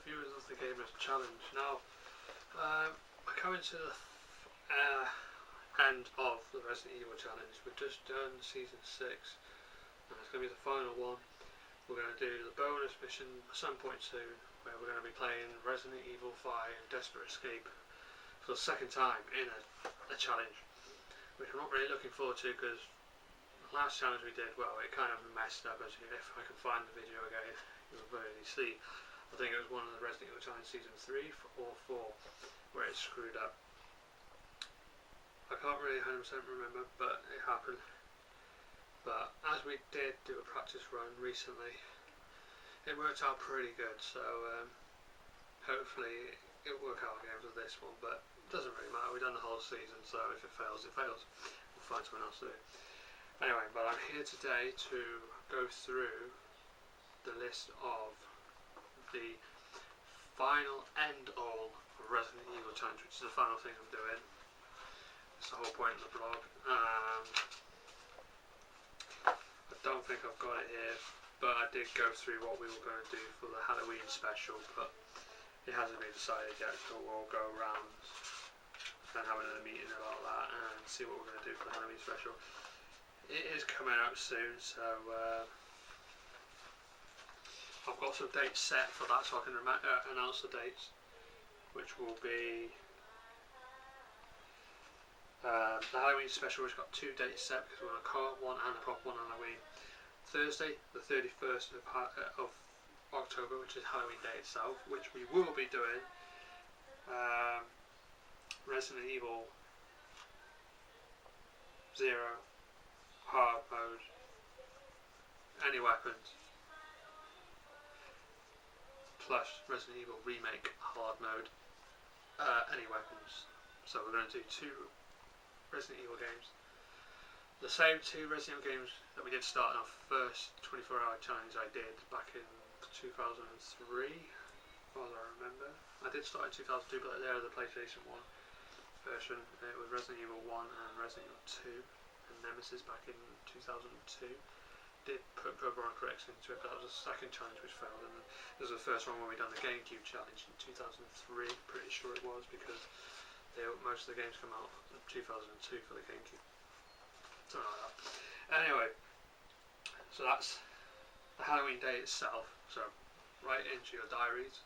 viewers of the Gamers Challenge. Now, we're coming to the end of the Resident Evil Challenge. We've just done Season 6, and it's going to be the final one. We're going to do the bonus mission at some point soon, where we're going to be playing Resident Evil 5 Desperate Escape for the second time in a challenge, which I'm not really looking forward to, because the last challenge we did, well, it kind of messed up. As if I can find the video again, you'll really see. I think it was one of the Resident Evil Challenge Season 3 or 4 where it screwed up. I can't really 100% remember, but it happened. But as we did do a practice run recently, it worked out pretty good, so hopefully it'll work out again for this one, but it doesn't really matter. We've done the whole season, so if it fails, it fails. We'll find someone else to do it. Anyway, but I'm here today to go through the list of the final end-all of Resident Evil Challenge, which is the final thing I'm doing. It's the whole point of the blog. I don't think I've got it here, but I did go through what we were going to do for the Halloween special, but it hasn't been decided yet, so we'll go around and have another meeting about that and see what we're going to do for the Halloween special. It is coming out soon, so I've got some dates set for that, so I can announce the dates, which will be the Halloween special, which got 2 dates set because we're on a co-op one and a prop one on Halloween. Thursday, the 31st of October, which is Halloween day itself, which we will be doing Resident Evil 0 hard mode, any weapons, plus Resident Evil Remake hard mode, any weapons. So we're going to do 2 Resident Evil games. The same 2 Resident Evil games that we did start in our first 24-hour challenge I did back in 2003, as far as I remember. I did start in 2002, but they're the PlayStation 1 version. It was Resident Evil 1 and Resident Evil 2 and Nemesis back in 2002. Did put Veronica X into it, but that was the second challenge which failed, and then this was the first one where we done the GameCube challenge in 2003, pretty sure it was, because most of the games come out in 2002 for the GameCube, something like that. Anyway, so that's the Halloween day itself, so write it into your diaries.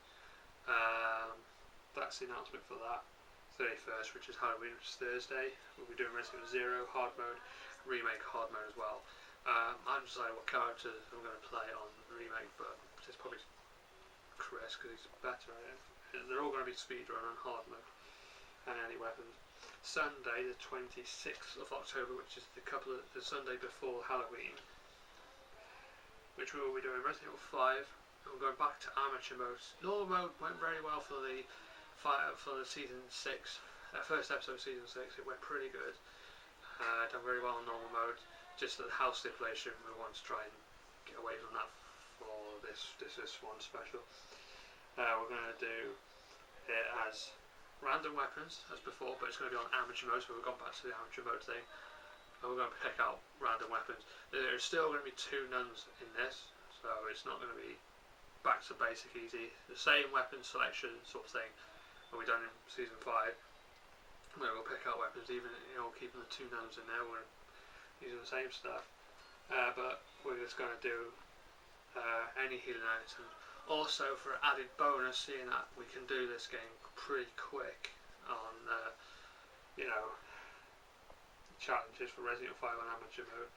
That's the announcement for that. 31st, which is Halloween, which is Thursday, we'll be doing Resident Evil 0 hard mode, remake hard mode as well. I'm deciding what characters I'm going to play on the remake, but it's probably Chris because he's better at it. They're all going to be speedrun on hard mode and any weapons. Sunday, the 26th of October, which is the Sunday before Halloween, which we will be doing Resident Evil 5. And we're going back to amateur mode. Normal mode went very well for the season 6, first episode of season 6. It went pretty good. Done very well on normal mode. Just the house stipulation, we want to try and get away from that for this one special. We're going to do it as random weapons as before, but it's going to be on amateur mode, so we've gone back to the amateur mode thing, and we're going to pick out random weapons. There's still going to be 2 nuns in this, so it's not going to be back to basic easy. The same weapon selection sort of thing that we've done in season 5, where we'll pick out weapons, even keeping the 2 nuns in there. We're using the same stuff, but we're just going to do any healing items. Also, for added bonus, seeing that we can do this game pretty quick on challenges for Resident Evil 5 on amateur mode,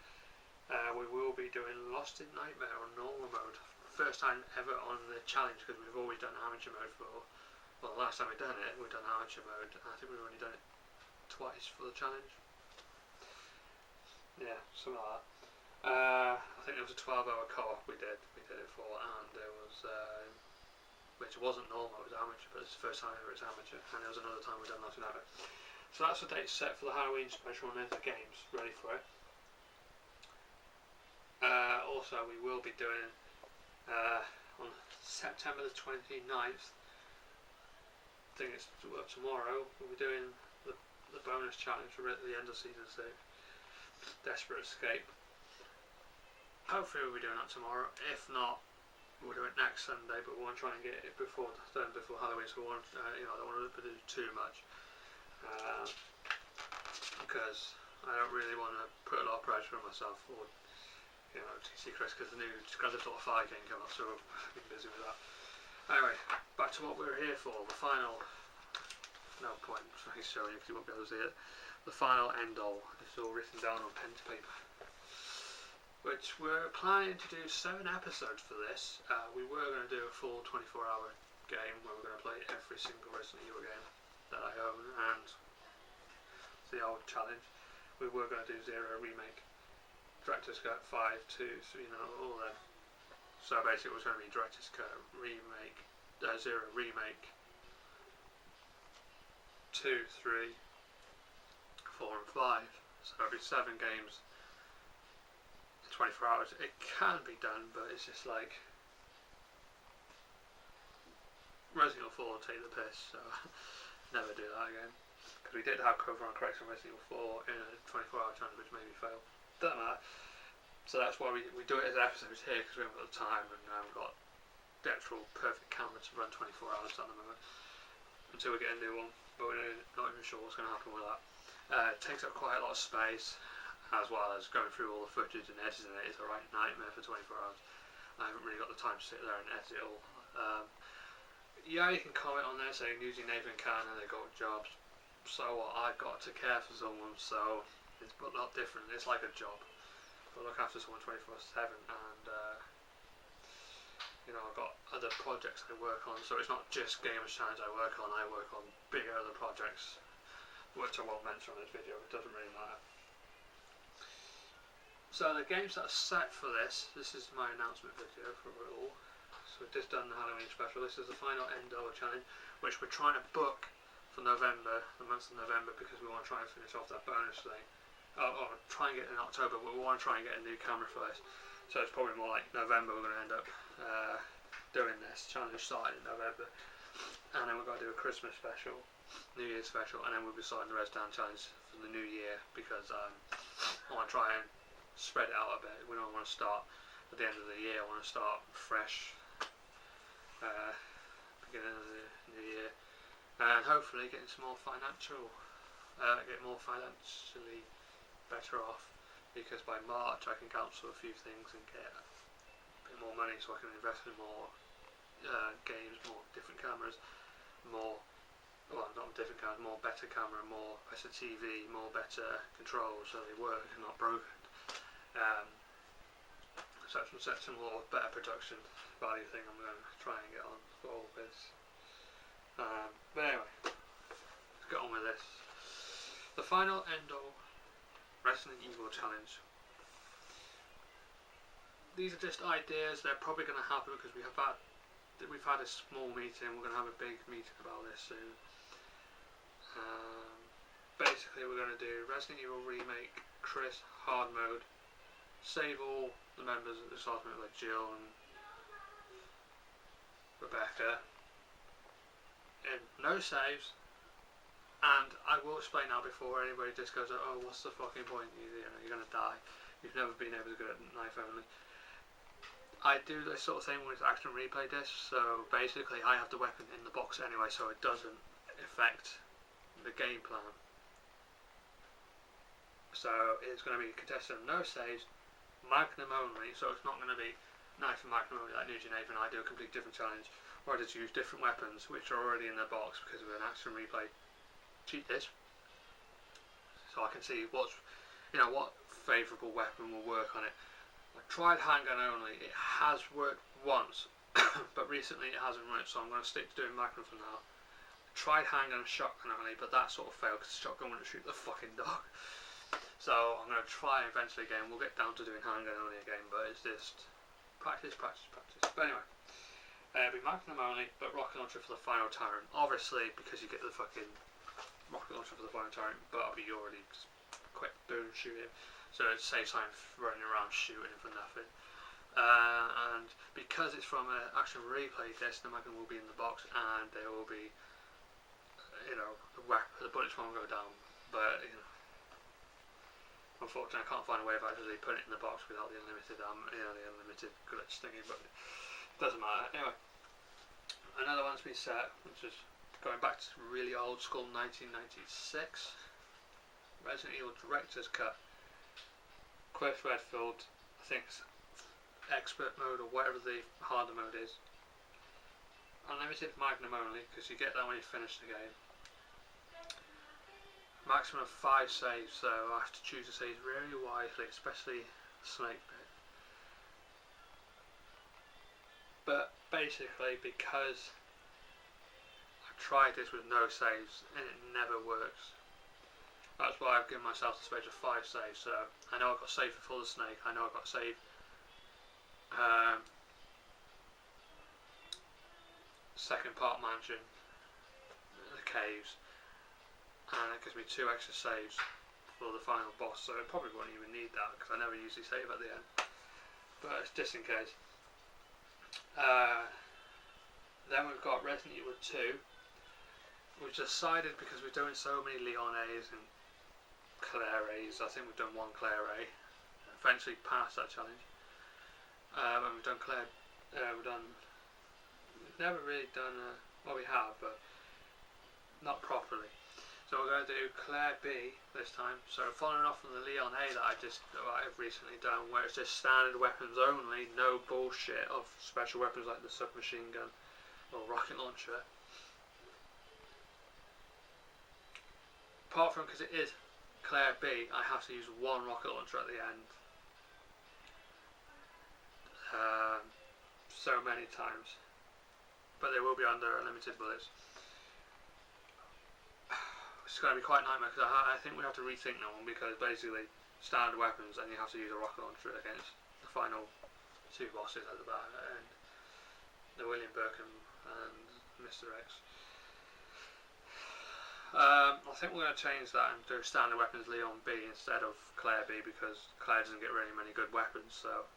we will be doing Lost in Nightmare on normal mode. First time ever on the challenge, because we've always done amateur mode the last time we've done it, we've done amateur mode. I think we've only done it twice for the challenge. Yeah, something like that. I think it was a 12-hour co-op we did it for, and it was which wasn't normal, it was amateur, but it's the first time ever it's amateur, and there was another time we've done nothing of it. So that's the date set for the Halloween special, and there's the games ready for it. Also, we will be doing on September the 29th, I think it's tomorrow, we'll be doing the bonus challenge for the end of season 6. Desperate Escape. Hopefully we'll be doing that tomorrow. If not, we'll do it next Sunday, but we want to try and get it before Halloween, so we want, I don't want to do too much, because I don't really want to put a lot of pressure on myself, or TC Chris, because the new Grand Theft Auto 5 game came out, so I've been busy with that. Anyway, back to what we're here for, the final, no point in showing you because you won't be able to see it, the final end all. This is all written down on pen to paper, which we're planning to do 7 episodes for this. We were going to do a full 24-hour game where we're going to play every single Resident Evil game that I own, and the old challenge. We were going to do 0 remake, Director's Cut 5, 2, 3, all of them. So basically it was going to be Director's Cut, remake, 0 remake, 2, 3, 4 and 5. So it'll be 7 games in 24 hours. It can be done, but it's just like Resident Evil 4 will take the piss, so never do that again. Because we did have cover on correction Resident Evil 4 in a 24-hour challenge, which made me fail. Doesn't matter. So that's why we do it as episodes here, because we haven't got the time, and we haven't got the actual perfect camera to run 24 hours at the moment, until we get a new one. But we're not even sure what's going to happen with that. It takes up quite a lot of space, as well as going through all the footage and editing it is a right nightmare for 24 hours. I haven't really got the time to sit there and edit it all. Yeah, you can comment on there saying using Nathan Cannon, they got jobs. So what? I've got to care for someone, so it's a lot different. It's like a job. I look after someone 24/7, and I've got other projects I work on. So it's not just Gamers Challenge I work on. I work on bigger other projects, which I won't mention on this video. It doesn't really matter. So the games that are set for this is my announcement video for it all. So we've just done the Halloween special. This is the final End-All challenge, which we're trying to book for November, the month of November, because we want to try and finish off that bonus thing. Or try and get it in October, but we want to try and get a new camera first. So it's probably more like November we're going to end up doing this. Challenge starting in November. And then we're going to do a Christmas special, New Year's special, and then we'll be starting the Res Down challenge for the new year, because I want to try and spread it out a bit. We don't want to start at the end of the year. I want to start fresh, beginning of the new year, and hopefully getting some more get more financially better off, because by March I can cancel a few things and get a bit more money, so I can invest in more games, more different cameras, more better camera, more better TV, more better controls, so they work and not broken. Such a more better production value thing I'm going to try and get on for all this. But anyway, let's get on with this. The final End-All Resident Evil challenge. These are just ideas. They're probably going to happen because we've had a small meeting. We're going to have a big meeting about this soon. Basically, we're going to do Resident Evil Remake, Chris, Hard Mode, save all the members of the start like Jill and Rebecca, and no saves. And I will explain now before anybody just goes, oh, what's the fucking point? You're going to die. You've never been able to go at knife only. I do this sort of thing with action replay discs, so basically I have the weapon in the box anyway, so it doesn't affect the game plan. So it's going to be contestant no saves, Magnum only, so it's not going to be knife and Magnum only like New Geneva, and I do a completely different challenge where I just use different weapons which are already in the box because of an action replay cheat disc. So I can see what favourable weapon will work on it. I tried handgun only, it has worked once, but recently it hasn't worked, so I'm going to stick to doing Magnum for now. I tried handgun and shotgun only, but that sort of failed because the shotgun wouldn't shoot the fucking dog. So I'm going to try eventually again. We'll get down to doing handgun only again, but it's just practice. But anyway, it'll be Magnum only, but rocket launcher for the final tyrant. Obviously, because you get the fucking rocket launcher for the final tyrant, but I'll be already just quick boom shooting. So it saves time running around shooting for nothing. And because it's from an action replay disc, the Magnum will be in the box, and there will be, the bullets won't go down. But unfortunately, I can't find a way of actually putting it in the box without the unlimited, the unlimited glitch thingy. But doesn't matter. Anyway, another one's been set, which is going back to really old school 1996. Resident Evil Director's Cut. Chris Redfield, I think it's expert mode or whatever the harder mode is. Unlimited Magnum only, because you get that when you finish the game. Maximum of 5 saves, so I have to choose the saves really wisely, especially the snake bit. But basically, because I've tried this with no saves and it never works, that's why I've given myself the space of 5 saves. So I know I've got to save before the snake, I know I've got to save second part mansion, the caves, and it gives me 2 extra saves for the final boss, so I probably won't even need that because I never usually save at the end, but it's just in case. Then we've got Resident Evil 2. We've decided, because we're doing so many Leon A's and Claire A's, I think we've done 1 Claire A, eventually passed that challenge, and we've done Claire, we've never really done, well we have, but not properly. So we're going to do Claire B this time. So following off from the Leon A that I've recently done, where it's just standard weapons only, no bullshit of special weapons like the submachine gun or rocket launcher. Apart from, because it is Claire B, I have to use 1 rocket launcher at the end. So many times. But they will be under unlimited bullets. It's going to be quite a nightmare, because I think we have to rethink that one, because basically standard weapons and you have to use a rocket launcher against the final 2 bosses at the back and the William Birkin and Mr. X. I think we're going to change that and do standard weapons Leon B instead of Claire B, because Claire doesn't get really many good weapons, so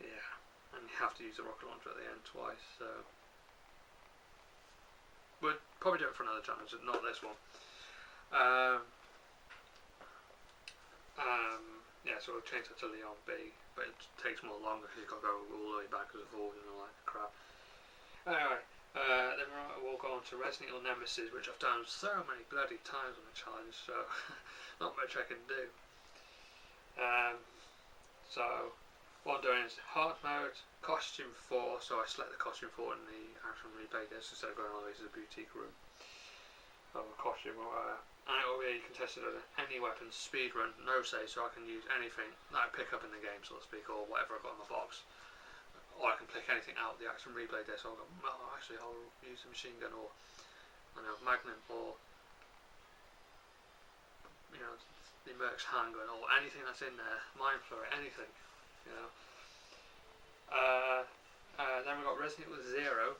yeah, and you have to use a rocket launcher at the end twice, so we'll probably do it for another challenge, not this one. Yeah, so we'll change that to Leon B, but it takes more longer because you've got to go all the way back to the forward and all that crap. Anyway, then we'll go on to Resident Evil Nemesis, which I've done so many bloody times on the challenge, so not much I can do. So what I'm doing is hard mode, costume 4, so I select the costume 4 in the action replay disc instead of going all the way to the boutique room of a costume or whatever. And it will be contested on any weapons, speedrun, no save, so I can use anything that I pick up in the game, so to speak, or whatever I've got in the box. Or I can pick anything out of the action replay disc, so I'll go, well, actually I'll use the machine gun, or I don't know, Magnum, or you know, the Mercs handgun, or anything that's in there, Mind Flurry, anything, you know. Then we've got Resident Evil 0,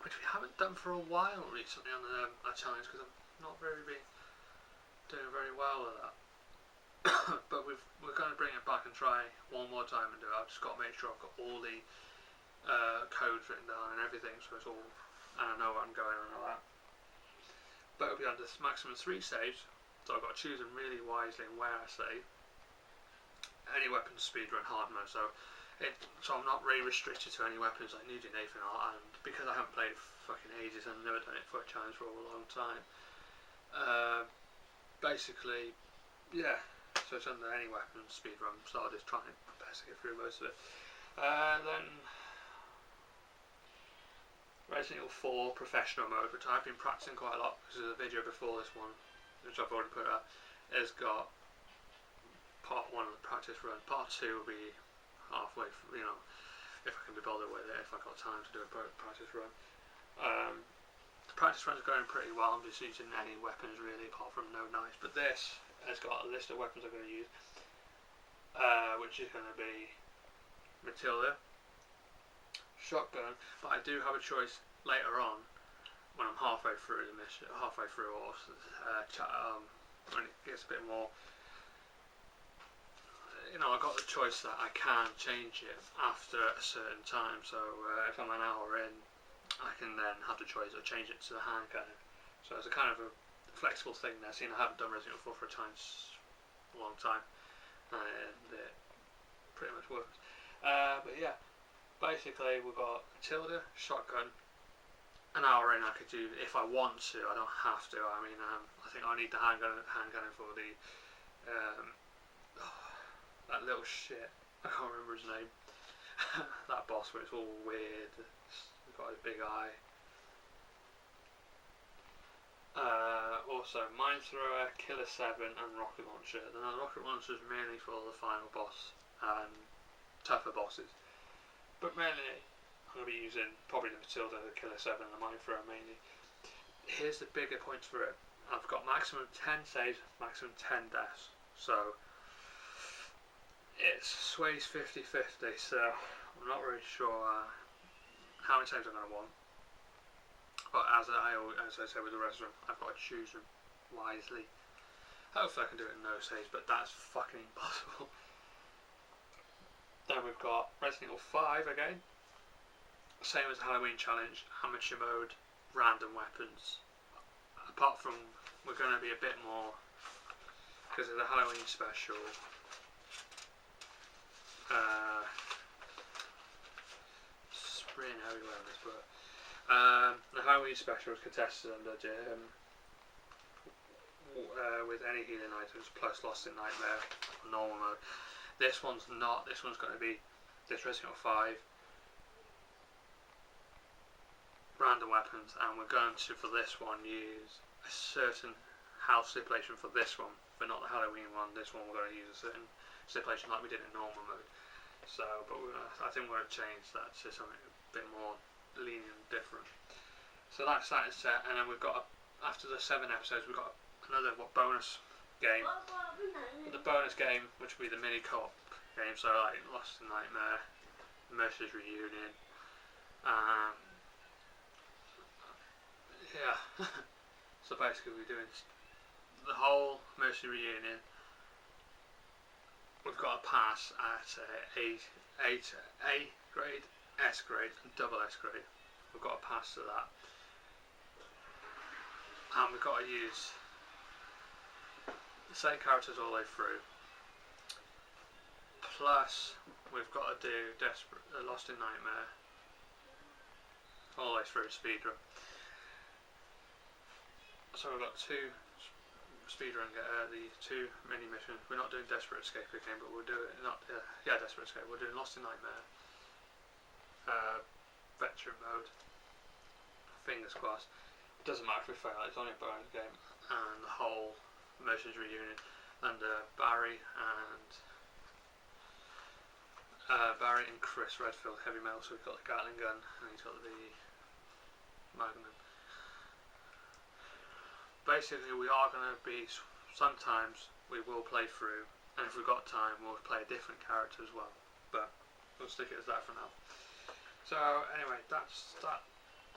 which we haven't done for a while recently on the challenge, because I'm not really been doing very well with that. But we're going to bring it back and try one more time and do it. I've just got to make sure I've got all the codes written down and everything, so it's all, and I know where I'm going and all that. But it'll be under maximum 3 saves, so I've got to choose them really wisely and where I save. Any weapons, speedrun, hard mode, so I'm not really restricted to any weapons like New Nathan, and because I haven't played fucking ages and never done it for a challenge for a long time, basically, yeah, so it's under any weapon, speedrun, so I'll just try and best to get through most of it. Then Resident Evil 4 professional mode, which I've been practicing quite a lot, because there's a video before this one, which I've already put up, has got part 1 of the practice run. Part 2 will be halfway through, you know, if I can be bothered with it, if I've got time to do a practice run. The practice run's going pretty well. I'm just using any weapons really, apart from no knives, but this has got a list of weapons I'm going to use, which is going to be Matilda, shotgun, but I do have a choice later on when I'm halfway through the mission, or when it gets a bit more, you know, I've got the choice that I can change it after a certain time, so if I'm an hour in, I can then have the choice of change it to the hand cannon. So it's a kind of a flexible thing there, seeing I haven't done Resident Evil 4 for a long time, and it pretty much works. But yeah, basically we've got Matilda, shotgun. An hour in I could do if I want to. I don't have to. I mean, I think I need the handgun for the that little shit. I can't remember his name. That boss where it's all weird. He's got a big eye. Also, mine thrower, killer 7, and rocket launcher. The rocket launcher is mainly for the final boss and tougher bosses, but mainly I'm going to be using probably the Matilda, the killer 7, and the mine thrower mainly. Here's the bigger points for it. I've got maximum 10 saves, maximum 10 deaths, so it sways 50-50. So I'm not really sure how many saves I'm going to want. But as I say with the rest of them, I've got to choose them wisely. Hopefully I can do it in no saves, but that's fucking impossible. Then we've got Resident Evil 5 again. Same as the Halloween challenge, amateur mode, random weapons. Apart from, we're going to be a bit more, because of the Halloween special. Spraying everywhere on this, but the Halloween special is contested under with any healing items plus Lost in Nightmare normal mode. This one's not. This one's going to be this Resident Evil 5 random weapons, and we're going to for this one use a certain health stipulation for this one, but not the Halloween one. This one we're going to use a certain stipulation like we did in normal mode. So, but I think we're going to change that to something a bit more lenient, different. So that's that is set, and then we've got after the 7 episodes we've got another bonus game. The bonus game, which will be the mini co-op game, so like Lost in Nightmare, Mercy's Reunion, yeah. So basically we're doing the whole Mercy Reunion. We've got a pass at A grade, S grade and double S grade. We've got a pass to that, and we've got to use the same characters all the way through, plus we've got to do Lost in Nightmare all the way through speedrun. So we've got 2 speedrun, the 2 mini missions. We're not doing Desperate Escape again, but we'll do it. Desperate Escape. We're doing Lost in Nightmare, veteran mode. Fingers crossed. It doesn't matter if we fail. It's only a bonus game, and the whole Mercy's Reunion under Barry and Chris Redfield, heavy metal. So we've got the Gatling gun, and he's got the Magnum. Basically, we are going to be, sometimes we will play through, and if we've got time we'll play a different character as well, but we'll stick it as that for now. So anyway, that's that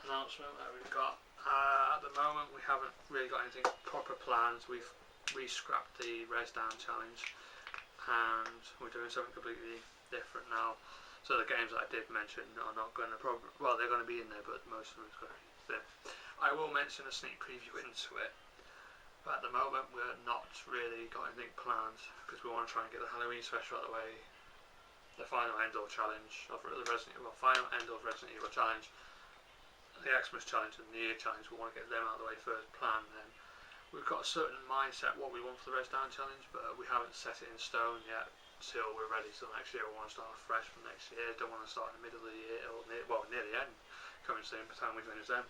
announcement that we've got. At the moment we haven't really got anything proper planned. We've re-scrapped the Res Down challenge, and we're doing something completely different now. So the games that I did mention are not going to they're going to be in there, but most of them are going to be there. I will mention a sneak preview into it, but at the moment we're not really got anything planned, because we want to try and get the Halloween special out of the way, the final end-all challenge of the final end-all Resident Evil challenge, the Xmas challenge and the New Year challenge. We want to get them out of the way first, plan them. We've got a certain mindset what we want for the Res Down challenge, but we haven't set it in stone yet till we're ready. So next year we want to start fresh from next year. Don't want to start in the middle of the year or near the end, coming soon by the time we finish them.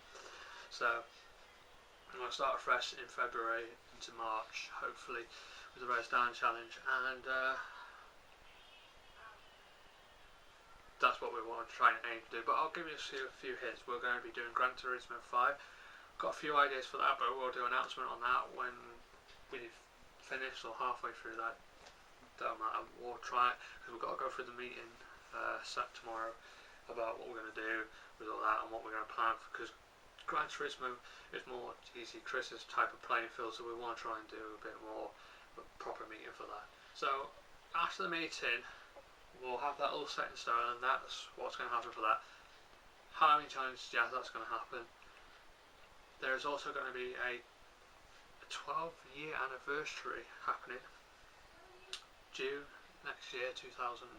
So I'm going to start fresh in February into March, hopefully, with the Res Down challenge, and that's what we want to try and aim to do. But I'll give you a few hints. We're going to be doing Gran Turismo 5. Got a few ideas for that, but we'll do an announcement on that when we've finished or halfway through that. Don't matter, we'll try it, because we've got to go through the meeting set tomorrow about what we're going to do with all that and what we're going to plan for, because Gran Turismo is more easy Chris's type of playing field, so we want to try and do a bit more of a proper meeting for that. So after the meeting we'll have that all set in stone, and that's what's going to happen for that. Halloween challenge, yeah, that's going to happen. There's also going to be a 12-year anniversary happening June next year, 2014,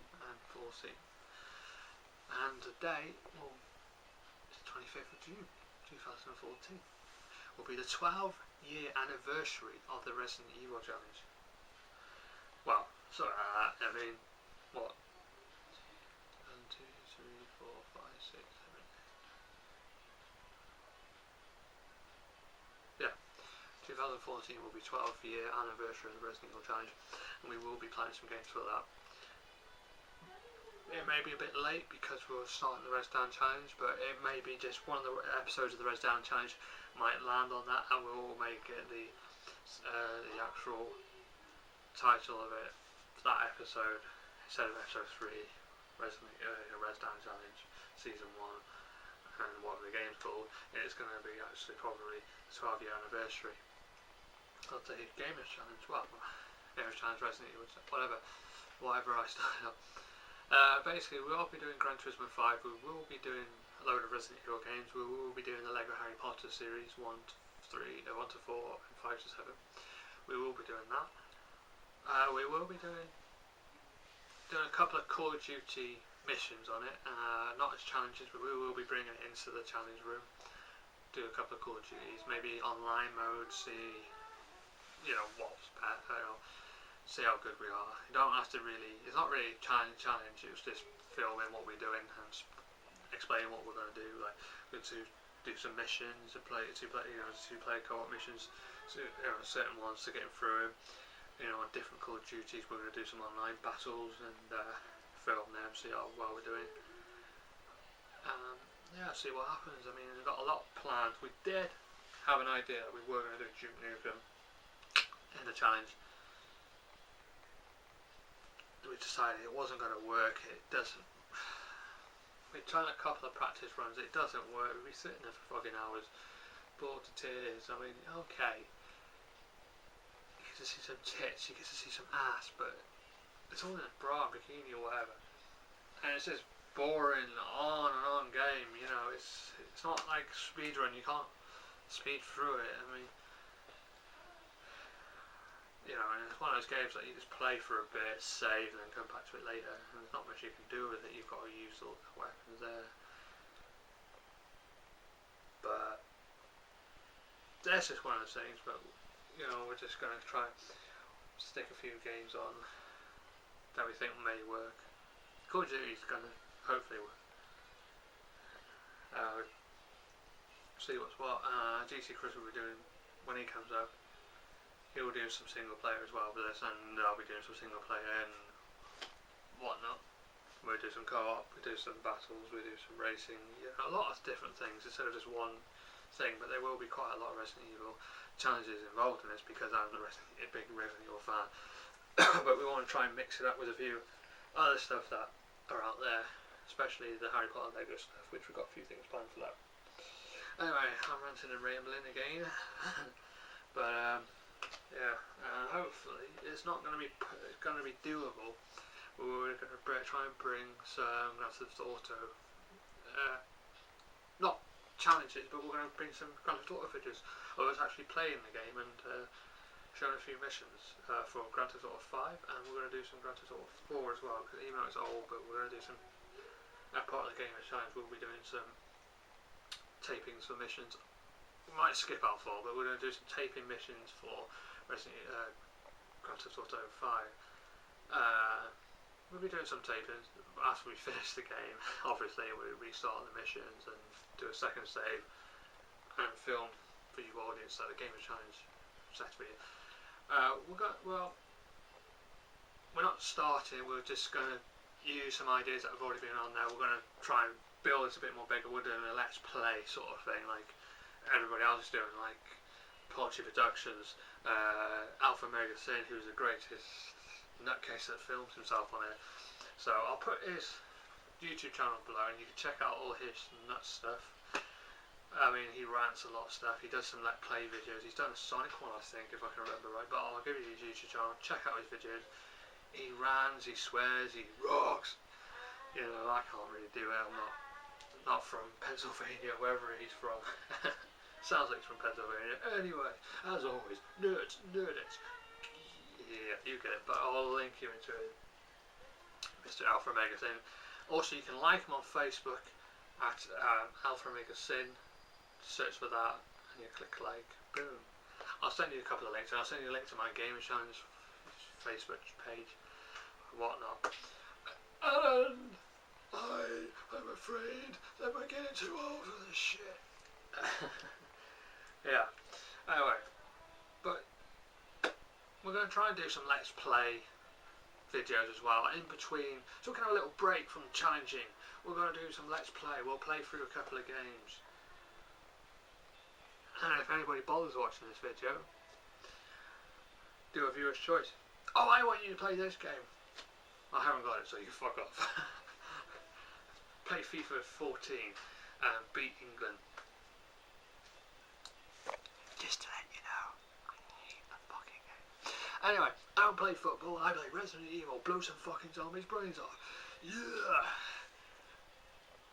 and today, well, it's 25th of June 2014, will be the 12-year anniversary of the Resident Evil Challenge. Well, sorry, I mean, what? 1, 2, 3, 4, 5, 6, 7. Yeah, 2014 will be 12-year anniversary of the Resident Evil Challenge, and we will be playing some games for that. It may be a bit late because we're starting the Res Down Challenge, but it may be just one of the episodes of the Res Down Challenge might land on that, and we'll make it the actual title of it for that episode instead of episode 3, Res Down Challenge Season 1, and what the game's called. It's going to be actually probably the 12-year anniversary of the Gamers Challenge. Well, Gamers Challenge, Resident Evil, whatever I started up. Basically, we'll be doing Gran Turismo 5, we will be doing a load of Resident Evil games, we will be doing the LEGO Harry Potter series 1 to 4 and 5 to 7. We will be doing that. We will be doing a couple of Call of Duty missions on it, not as challenges, but we will be bringing it into the challenge room. Do a couple of Call of Duties, maybe online mode, see, what's better, see how good we are. You don't have to really, it's not really challenge, it's just filming what we're doing and explaining what we're going to do. Like, we're going to do some missions, to play co-op missions, certain ones to get through. On different Call of Duties, we're going to do some online battles and film them, see how well we're doing. See what happens. I mean, we've got a lot planned. We did have an idea that we were going to do Duke Nukem in the challenge. We decided it wasn't going to work. It doesn't. We're trying a couple of practice runs. It doesn't work. We'll be sitting there for fucking hours, bored to tears. I mean, okay, you get to see some tits, you get to see some ass, but it's all in a bra, bikini, or whatever, and it's just boring on and on game. It's not like speedrun. You can't speed through it. I mean. And it's one of those games that you just play for a bit, save, and then come back to it later. And there's not much you can do with it. You've got to use all the weapons there. But that's just one of those things. But we're just going to try and stick a few games on that we think may work. Call of Duty is going to hopefully work. See what's what. GT Chris will be doing when he comes up. He'll do some single player as well with this, and I'll be doing some single player and whatnot. We'll do some co-op, we do some battles, we do some racing, a lot of different things instead of just one thing. But there will be quite a lot of Resident Evil challenges involved in this because I'm a big Resident Evil fan. But we want to try and mix it up with a few other stuff that are out there, especially the Harry Potter LEGO stuff, which we've got a few things planned for that. Anyway, I'm ranting and rambling again. But hopefully it's not going to be doable. We're going to try and bring some Grand Theft Auto, not challenges, but we're going to bring some Grand Theft Auto figures of us actually playing the game and showing a few missions for Grand Theft Auto 5, and we're going to do some Grand Theft Auto 4 as well, because even though it's old, but we're going to do some, part of the game challenge, we'll be doing some tapings for missions. We might skip out 4, but we're going to do some taping missions for Grand Theft Auto 5. We'll be doing some tapings after we finish the game. Obviously, we restart the missions and do a second save and film for you audience that the Gamers Challenge set for you. We're not starting. We're just going to use some ideas that have already been on there. We're going to try and build it a bit more bigger. We're doing a let's play sort of thing, like everybody else is doing, like Porchy Productions, Alpha Mega Sin, who's the greatest nutcase that films himself on it. So I'll put his YouTube channel below and you can check out all his nut stuff. I mean, he rants a lot of stuff. He does some Let's Play videos. He's done a Sonic one, I think, if I can remember right. But I'll give you his YouTube channel. Check out his videos. He rants, he swears, he rocks. I can't really do it. I'm not from Pennsylvania, wherever he's from. Sounds like he's from Pennsylvania. Anyway, as always, nerds. Yeah, you get it. But I'll link you into it, Mr. Alpha Magazine. Also, you can like him on Facebook at Alpha Omega Sin. Search for that and you click like. Boom. I'll send you a couple of links, and I'll send you a link to my Gaming Challenge Facebook page and whatnot. And I'm afraid that we're getting too old for this shit. Yeah. Anyway, but we're going to try and do some Let's Play videos as well in between, so we can have a little break from challenging. We're going to do some Let's Play. We'll play through a couple of games, and if anybody bothers watching this video, do a viewer's choice. Oh, I want you to play this game. I haven't got it, so you fuck off. Play FIFA 14 and beat England. Just to let you know, I hate that fucking game. Anyway, I don't play football, I play Resident Evil, blow some fucking zombies' brains off. Yeah!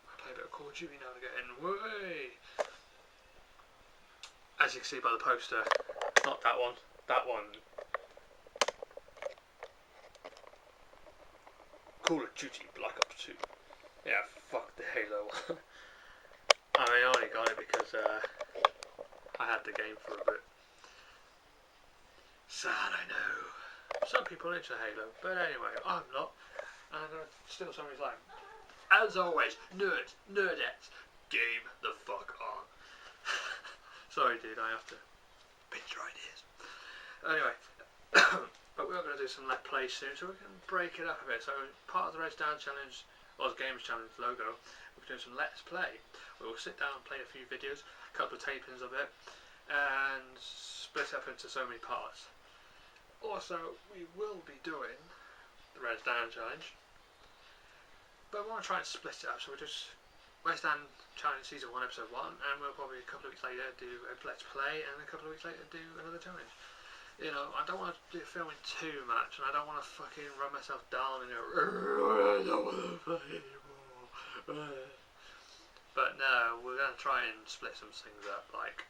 I play a bit of Call of Duty now and again. Way! As you can see by the poster, not that one, that one. Call of Duty Black Ops 2. Yeah, fuck the Halo one. I mean, I only got it because I had the game for a bit. Sad, I know. Some people are into Halo, but anyway, I'm not. And I'm gonna steal somebody's line. As always, nerdettes, game the fuck on. Sorry, dude, I have to pinch your ideas. Anyway, but we're going to do some Let's Play soon, so we can break it up a bit. So, part of the Res Down Challenge, or the Games Challenge logo, we're doing some Let's Play. We will sit down and play a few videos, a couple of tapings of it, and split up into so many parts. Also, we will be doing the Res Down Challenge, but we want to try and split it up, so we'll just Res Down Challenge Season 1, Episode 1, and we'll probably a couple of weeks later do a Let's Play, and a couple of weeks later do another challenge. You know, I don't want to do filming too much, and I don't want to fucking run myself down and go, I don't want to play anymore. But no, we're going to try and split some things up, like,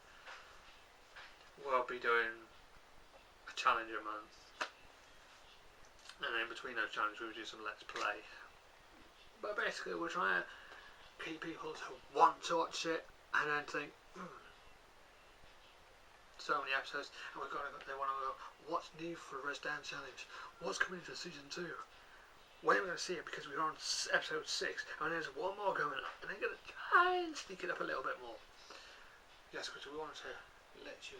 we'll be doing a challenge a month, and in between those challenges we'll do some Let's Play. But basically we're trying to keep people to want to watch it, and then think, so many episodes, and they want to go, what's new for the Res Down Challenge? What's coming into Season 2? When are we going to see it? Because we're on Episode 6, and there's one more going up, and they're going to try and sneak it up a little bit more. Yes, because we wanted to let you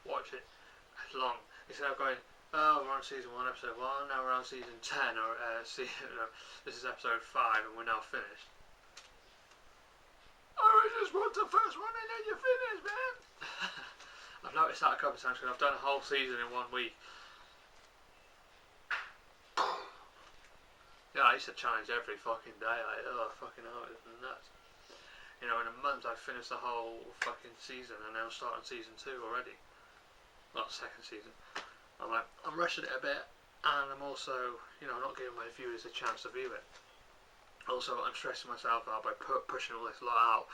watch it as long, instead of going, oh, we're on Season 1, Episode 1, now we're on Season 10, or this is Episode 5, and we're now finished. I just want the first one and then you finish, man. I've noticed that a couple of times because I've done a whole season in 1 week. Yeah, I used to challenge every fucking day. Like, oh, fucking hell, it's nuts. You know, in a month I'd finish the whole fucking season, and now I'm starting Season 2 already. Not second season. I'm rushing it a bit, and I'm also, you know, not giving my viewers a chance to view it. Also, I'm stressing myself out by pushing all this lot out,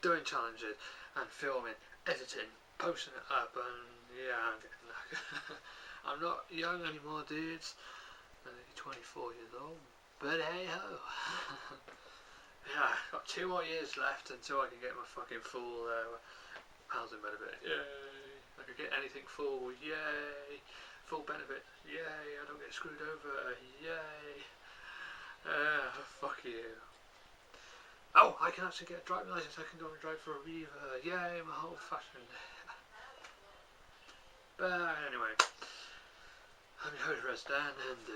doing challenges, and filming, editing, posting it up, and yeah, I'm getting like I'm not young anymore, dudes. I'm only 24 years old, but hey ho. Yeah, I've got 2 more years left until I can get my fucking full housing benefit. Yay! I can get anything full. Yay! Full benefit. Yay! I don't get screwed over. Yay! Fuck you. Oh, I can actually get a driving license. I can go and drive for a Reaver. Yay, I'm a whole fashioned. But anyway, I'm your host, Res Down, and